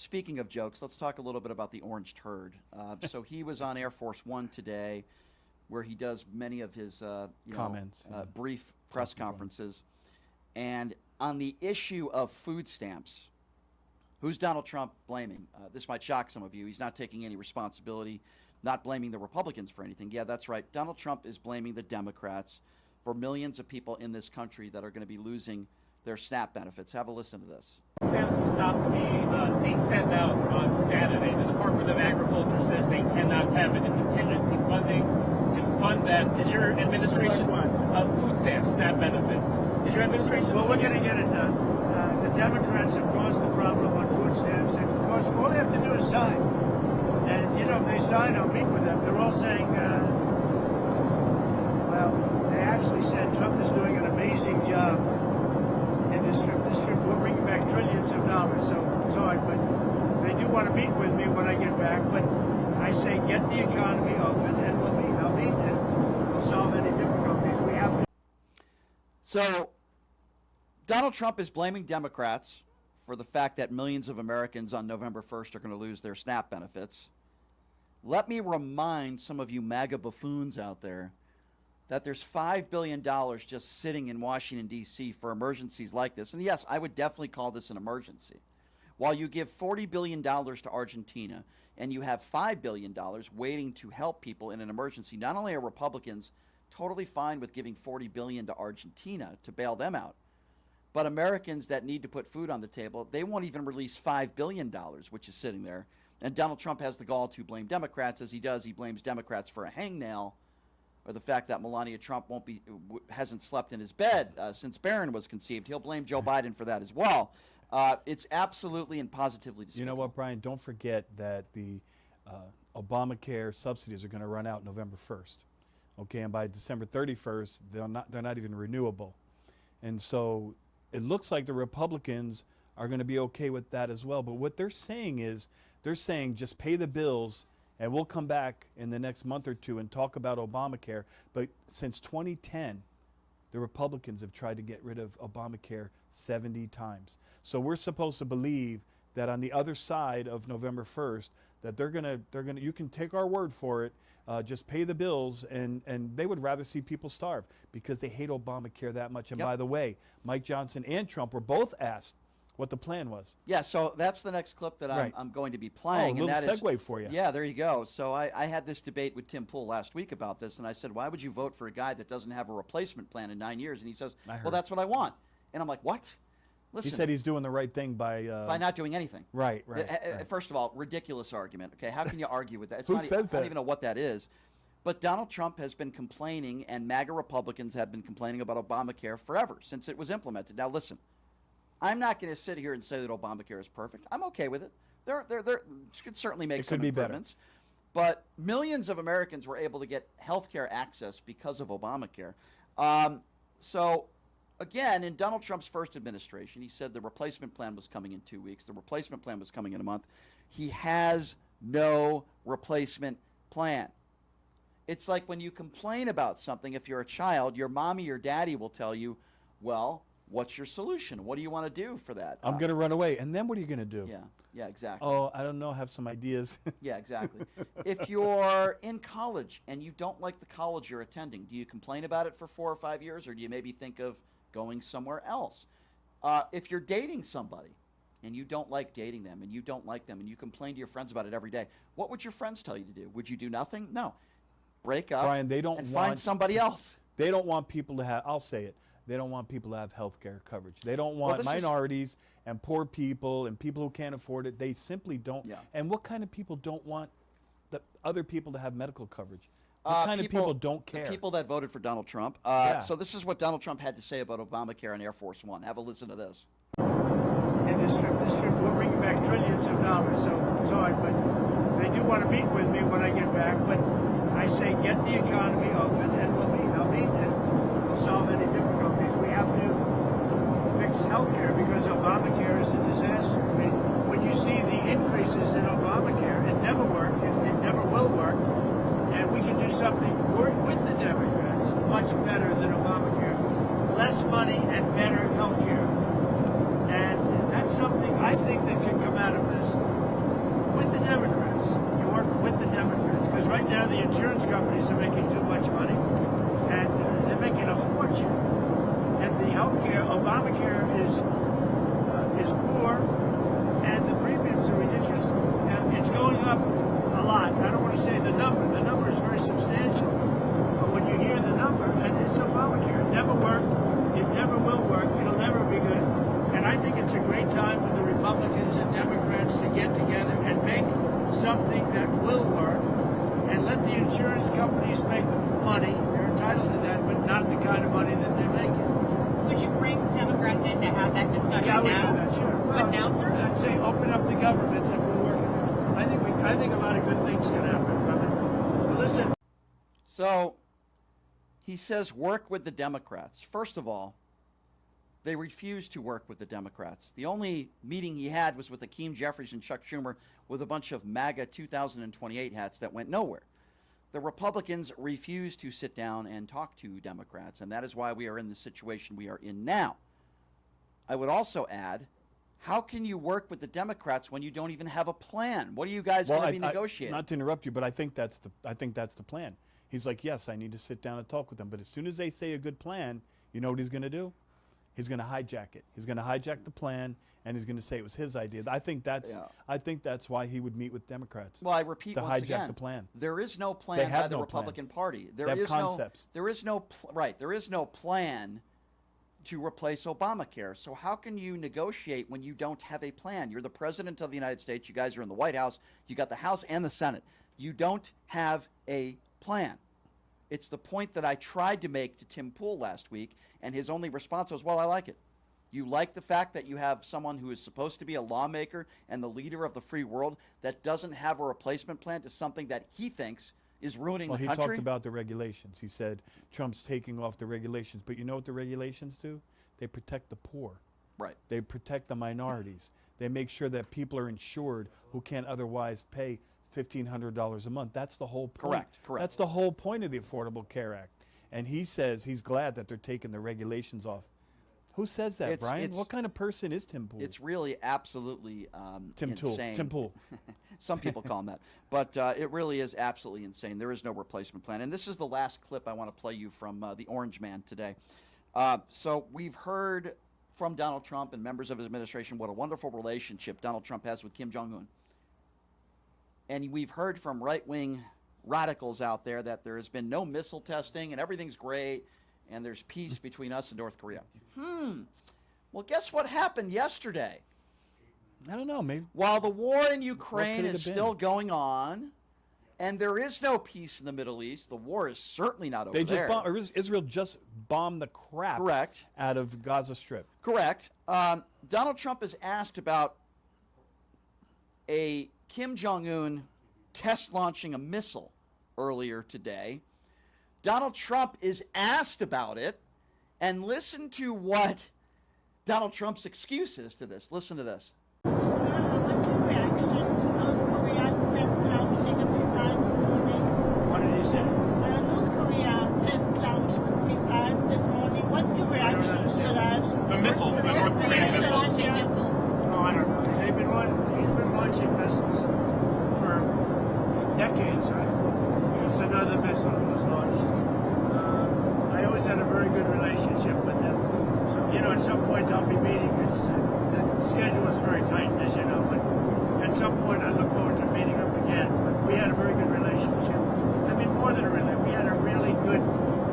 Speaking of jokes, let's talk a little bit about the orange turd. So he was on Air Force One today, where he does many of his comments, brief press conferences. And on the issue of food stamps, who's Donald Trump blaming? This might shock some of you. He's not taking any responsibility, not blaming the Republicans for anything. Yeah, that's right. Donald Trump is blaming the Democrats for millions of people in this country that are going to be losing their SNAP benefits. Have a listen to this. Stamps will stop being sent out on Saturday. The Department of Agriculture says they cannot tap into contingency funding to fund that. Is your administration food stamps, SNAP benefits? Is your administration? Well, we're going to get it done. The Democrats have caused the problem on food stamps. Of course, all they have to do is sign. And, you know, if they sign, I'll meet with them. They're all saying, well, they actually said Trump is doing an amazing job in this trip. This trip will bring back trillions of dollars, so it's hard. But they do want to meet with me when I get back. But I say, get the economy open, and we'll meet. I'll meet, and we'll solve any difficulties we have. So Donald Trump is blaming Democrats for the fact that millions of Americans on November 1st are going to lose their SNAP benefits. Let me remind some of you MAGA buffoons out there that there's $5 billion just sitting in Washington, D.C. for emergencies like this. And yes, I would definitely call this an emergency. While you give $40 billion to Argentina and you have $5 billion waiting to help people in an emergency, not only are Republicans totally fine with giving $40 billion to Argentina to bail them out, but Americans that need to put food on the table, they won't even release $5 billion, which is sitting there. And Donald Trump has the gall to blame Democrats. As he does, he blames Democrats for a hangnail, or the fact that Melania Trump hasn't slept in his bed since Barron was conceived. He'll blame Joe Biden for that as well. It's absolutely and positively despicable. You know what, Brian? Don't forget that the Obamacare subsidies are going to run out November 1st. Okay, and by December 31st, they're not even renewable. And so it looks like the Republicans are going to be okay with that as well. But what they're saying is, they're saying just pay the bills and we'll come back in the next month or two and talk about Obamacare. But since 2010, the Republicans have tried to get rid of Obamacare 70 times. So we're supposed to believe that on the other side of November 1st, that they're gonna, you can take our word for it, just pay the bills, and they would rather see people starve because they hate Obamacare that much. And by the way, Mike Johnson and Trump were both asked what the plan was. Yeah, so that's the next clip that I'm going to be playing. Oh, a little segue for you. Yeah, there you go. So I had this debate with Tim Pool last week about this, and I said, why would you vote for a guy that doesn't have a replacement plan in 9 years? And he says, well, that's what I want. And I'm like, what? Listen, he said he's doing the right thing by not doing anything. Right. First of all, ridiculous argument. Okay, how can you argue with that? Who says that? I don't even know what that is. But Donald Trump has been complaining, and MAGA Republicans have been complaining about Obamacare forever, since it was implemented. Now, listen, I'm not going to sit here and say that Obamacare is perfect. I'm okay with it. There could certainly make some improvements. But millions of Americans were able to get health care access because of Obamacare. So, again, in Donald Trump's first administration, he said the replacement plan was coming in 2 weeks. The replacement plan was coming in a month. He has no replacement plan. It's like when you complain about something, if you're a child, your mommy or daddy will tell you, well, what's your solution? What do you want to do for that? I'm going to run away. And then what are you going to do? Yeah, exactly. Oh, I don't know. Have some ideas. Yeah, exactly. If you're in college and you don't like the college you're attending, do you complain about it for 4 or 5 years, or do you maybe think of going somewhere else? If you're dating somebody and you don't like dating them and you don't like them and you complain to your friends about it every day, what would your friends tell you to do? Would you do nothing? No. Break up, Brian, they don't and want, find somebody else. They don't want people to have, I'll say it, they don't want people to have health care coverage. They don't want minorities and poor people and people who can't afford it. They simply don't. Yeah. And what kind of people don't want the other people to have medical coverage? What kind of people don't care? The people that voted for Donald Trump. So this is what Donald Trump had to say about Obamacare and Air Force One. Have a listen to this. And this trip will bring back trillions of dollars, so it's hard. But they do want to meet with me when I get back. But I say, get the economy open, and we'll meet. I'll meet, and we'll solve any difficulties. We have to fix healthcare because Obamacare is a disaster. I mean, when you see the increases in Obamacare, it never worked. It never will work. And we can do something with the Democrats much better than Obamacare. Less money and better health care. And that's something I think that can come out of this. that will work, and let the insurance companies make money. They're entitled to that, but not the kind of money that they're making. Would you bring Democrats in to have that discussion Yeah, I would now? do that, sure. But now, sir? I'd say open up the government and we'll work it out. I think a lot of good things can happen from it. But listen. So he says work with the Democrats. First of all, they refused to work with the Democrats. The only meeting he had was with Hakeem Jeffries and Chuck Schumer with a bunch of MAGA 2028 hats that went nowhere. The Republicans refused to sit down and talk to Democrats, and that is why we are in the situation we are in now. I would also add, how can you work with the Democrats when you don't even have a plan? What are you guys going to be negotiating? Not to interrupt you, but I think that's the plan. He's like, yes, I need to sit down and talk with them. But as soon as they say a good plan, you know what he's going to do? He's going to hijack it. He's going to hijack the plan, and he's going to say it was his idea. I think that's why he would meet with Democrats. Well, I repeat to once hijack again, the plan. There is no They plan have by the no Republican plan. Party. They have concepts. There is no plan to replace Obamacare. So how can you negotiate when you don't have a plan? You're the president of the United States. You guys are in the White House. You got the House and the Senate. You don't have a plan. It's the point that I tried to make to Tim Pool last week, and his only response was, well, I like it. You like the fact that you have someone who is supposed to be a lawmaker and the leader of the free world that doesn't have a replacement plan to something that he thinks is ruining the country? He talked about the regulations. He said Trump's taking off the regulations. But you know what the regulations do? They protect the poor. Right. They protect the minorities. They make sure that people are insured who can't otherwise pay $1,500 a month. That's the whole point. Correct. That's the whole point of the Affordable Care Act. And he says he's glad that they're taking the regulations off. Who says that, Brian? What kind of person is Tim Pool? It's really absolutely insane. Tim Pool. Some people call him that. But it really is absolutely insane. There is no replacement plan. And this is the last clip I want to play you from the Orange Man today. So we've heard from Donald Trump and members of his administration what a wonderful relationship Donald Trump has with Kim Jong-un. And we've heard from right-wing radicals out there that there has been no missile testing and everything's great and there's peace between us and North Korea. Well, guess what happened yesterday? I don't know. Maybe while the war in Ukraine it is have still been? going on, and there is no peace in the Middle East, the war is certainly not over they just there. bombed, or Israel just bombed the crap Correct. out of Gaza Strip. Correct. Donald Trump is asked about a Kim Jong-un test launching a missile earlier today. Donald Trump is asked about it, and listen to what Donald Trump's excuse is to this. Listen to this. Sir, what's your reaction to North Korea test launching a missile this morning? What did he say? North Korea test launched missiles this morning. What's your reaction to that? The missiles, the North Korean missiles. Oh, I don't know. He's been launching missiles for decades. It's another missile that was launched. I always had a very good relationship with him. So, at some point I'll be meeting. The schedule is very tight, as you know, but at some point I look forward to meeting him again. But we had a very good relationship. I mean, more than a relationship. We had a really good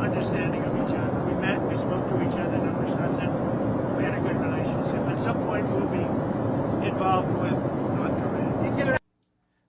understanding of each other. We met, we spoke to each other numerous times, and we had a good relationship. At some point we'll be involved with North Korea.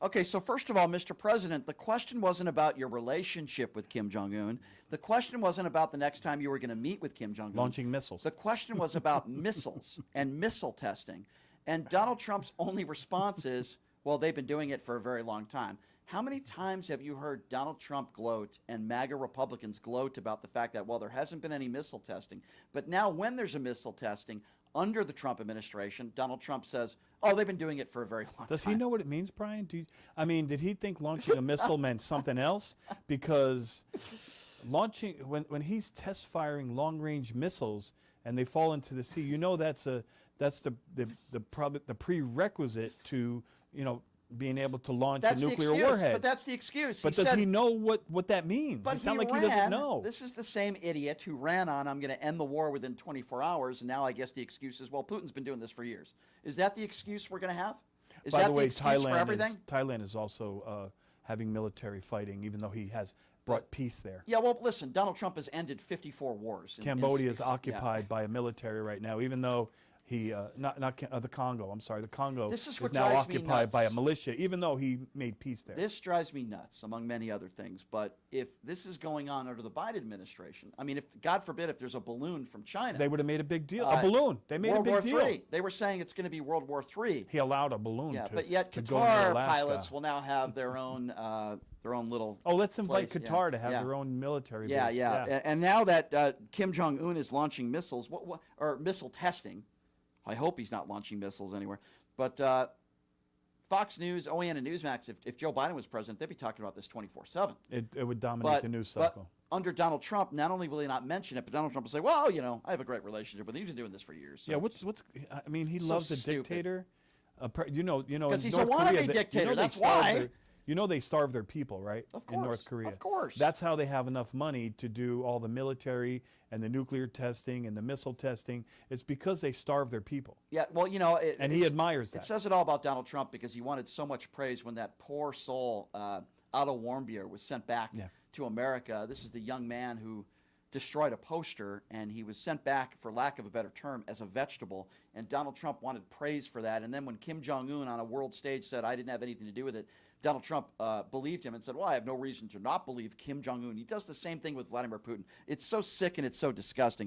Okay, so first of all, Mr. President, the question wasn't about your relationship with Kim Jong-un. The question wasn't about the next time you were going to meet with Kim Jong-un. Launching missiles. The question was about missiles and missile testing. And Donald Trump's only response is, well, they've been doing it for a very long time. How many times have you heard Donald Trump gloat and MAGA Republicans gloat about the fact that, well, there hasn't been any missile testing, but now when there's a missile testing under the Trump administration, Donald Trump says, oh, they've been doing it for a very long time. Does he know what it means, Brian? Did he think launching a missile meant something else? Because launching when he's test firing long-range missiles and they fall into the sea, that's the prerequisite to being able to launch a nuclear warhead. But that's the excuse. But does he know what that means? But It sounds like he he doesn't know. This is the same idiot who ran on, I'm going to end the war within 24 hours, and now I guess the excuse is, well, Putin's been doing this for years. Is that the excuse we're going to have? Is By that the way, excuse for everything? Thailand is also having military fighting, even though he has brought peace there. Yeah, well, listen, Donald Trump has ended 54 wars. Cambodia is occupied by a military right now, even though The Congo. I'm sorry, the Congo This is is what now drives me occupied by a nuts. militia, even though he made peace there. This drives me nuts, among many other things. But if this is going on under the Biden administration, I mean, if God forbid, if there's a balloon from China, They would have made a big deal. Uh, A balloon. They made World a War big deal. III. They were saying it's going to be World War III. He allowed a balloon Yeah, to but yet to go near Qatar Alaska. pilots will now have their own little. Oh, let's invite place. Qatar Yeah, to have yeah. their own military Yeah, base. yeah, And now that Kim Jong Un is launching missiles, or missile testing, I hope he's not launching missiles anywhere. But Fox News, OAN, and Newsmax, if Joe Biden was president, they'd be talking about this 24/7. It would dominate the news cycle. But under Donald Trump, not only will he not mention it, but Donald Trump will say, "Well, I have a great relationship with him. He's been doing this for years." So. Yeah, I mean, he So loves a stupid. dictator. Because he's in a North wannabe Korea, dictator, they that's starve why. they starve their people, right? Of In North course, Korea. of course. That's how they have enough money to do all the military and the nuclear testing and the missile testing. It's because they starve their people. Yeah, well, And he admires that. It says it all about Donald Trump because he wanted so much praise when that poor soul, Otto Warmbier, was sent back to America. This is the young man who destroyed a poster, and he was sent back, for lack of a better term, as a vegetable. And Donald Trump wanted praise for that. And then when Kim Jong Un on a world stage said, "I didn't have anything to do with it," Donald Trump believed him and said, "Well, I have no reason to not believe Kim Jong Un." He does the same thing with Vladimir Putin. It's so sick and it's so disgusting.